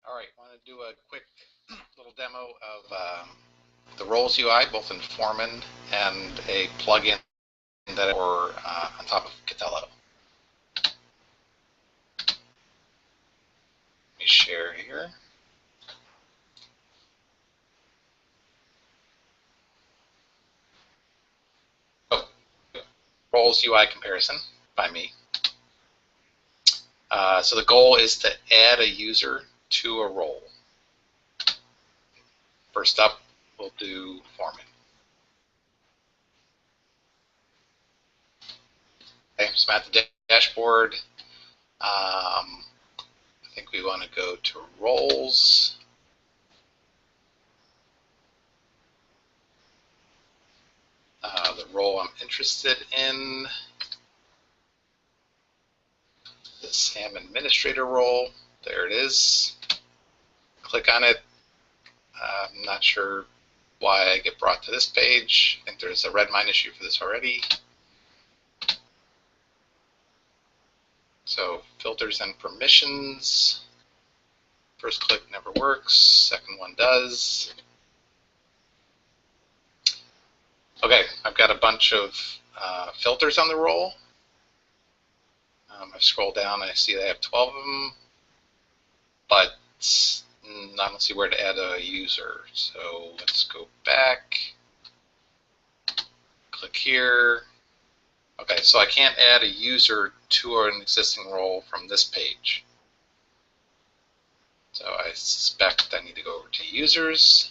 All right, want to do a quick little demo of the Roles UI, both in Foreman and a plugin that are on top of Catello. Let me share here. Oh, Roles UI comparison by me. So the goal is to add a user to a role. First up, we'll do Foreman. Okay, so I'm at the dashboard. I think we want to go to Roles. The role I'm interested in, the SAM administrator role. There it is. Click on it. I'm not sure why I get brought to this page. I think there's a Redmine issue for this already. So filters and permissions. First click never works. Second one does. Okay, I've got a bunch of filters on the role. I scroll down and I see I have 12 of them, but I don't see where to add a user. So let's go back. Click here. Okay, so I can't add a user to an existing role from this page. So I suspect I need to go over to users.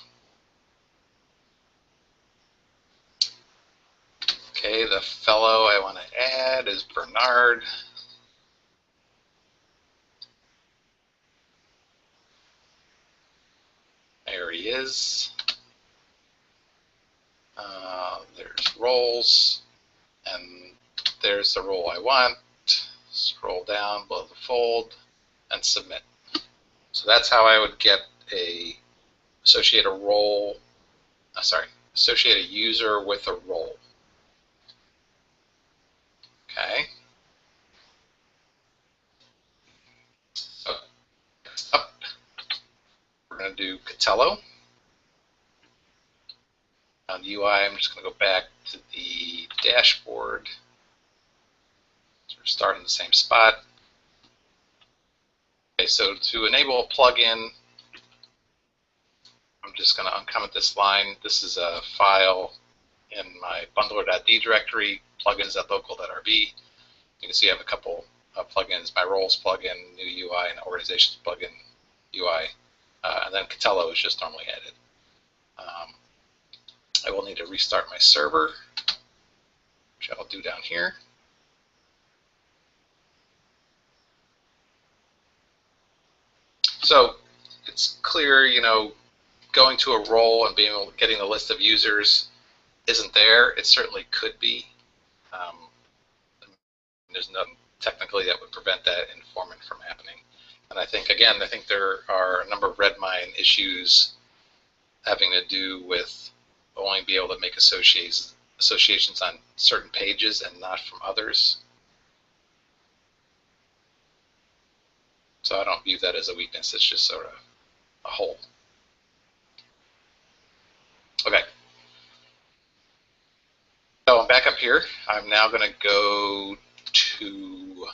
Okay, the fellow I want to add is Bernard. There he is. There's roles, and there's the role I want. Scroll down below the fold and submit. So that's how I would get associate a user with a role. Okay. So up, we're going to do Catello. On the UI, I'm just going to go back to the dashboard. So we're starting the same spot. Okay, so to enable a plugin, I'm just going to uncomment this line. This is a file in my bundler.d directory, plugins.local.rb. You can see I have a couple of plugins, my roles plugin, new UI, and organizations plugin UI. And then Catello is just normally added. I will need to restart my server, which I'll do down here. So it's clear, going to a role and getting a list of users isn't there. It certainly could be. There's nothing technically that would prevent that in Foreman from happening. And I think there are a number of Redmine issues having to do with only be able to make associations on certain pages and not from others. So I don't view that as a weakness. It's just sort of a hole. Okay. So I'm back up here. I'm now going to go to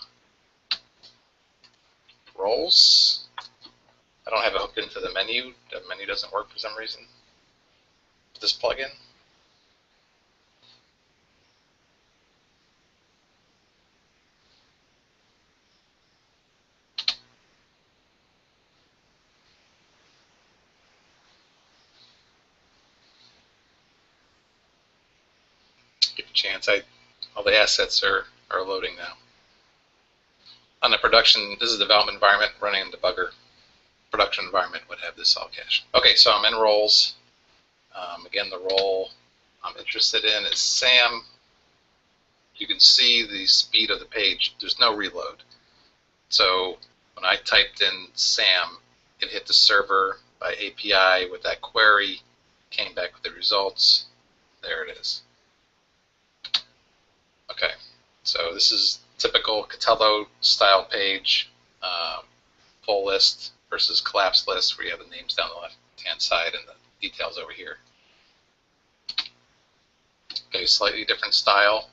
roles. I don't have it hooked into the menu. The menu doesn't work for some reason. This plugin. Give a chance. All the assets are loading now. On the production, this is the development environment running in debugger. Production environment would have this all cached. Okay, so I'm in roles. Again, the role I'm interested in is SAM. You can see the speed of the page. There's no reload. So when I typed in SAM, it hit the server by API with that query, came back with the results. There it is. Okay, so this is typical Catello style page, full list, versus collapsed list where you have the names down the left-hand side and the details over here. Okay, slightly different style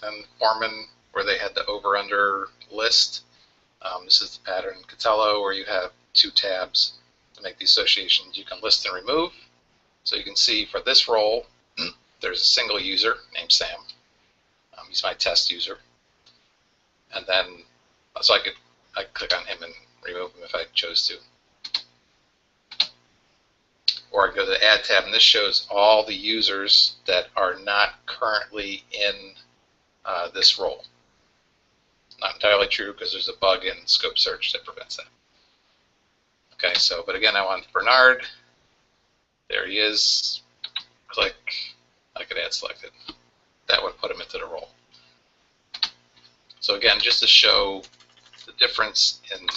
than Foreman, where they had the over-under list. This is the pattern in Catello, where you have two tabs to make the associations. You can list and remove. So you can see for this role, there's a single user named Sam. He's my test user. And then, so I could click on him and remove him if I chose to. Or I can go to the Add tab, and this shows all the users that are not currently in this role. Not entirely true, because there's a bug in scope search that prevents that. Okay, so, but again, I want Bernard. There he is. Click. I could add selected. That would put him into the role. So again, just to show the difference in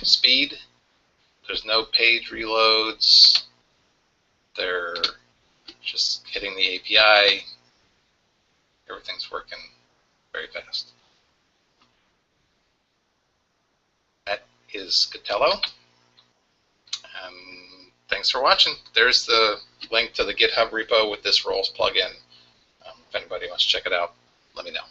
speed, there's no page reloads. They're just hitting the API. Everything's working very fast. That is Catello. Thanks for watching. There's the link to the GitHub repo with this roles plugin. If anybody wants to check it out, let me know.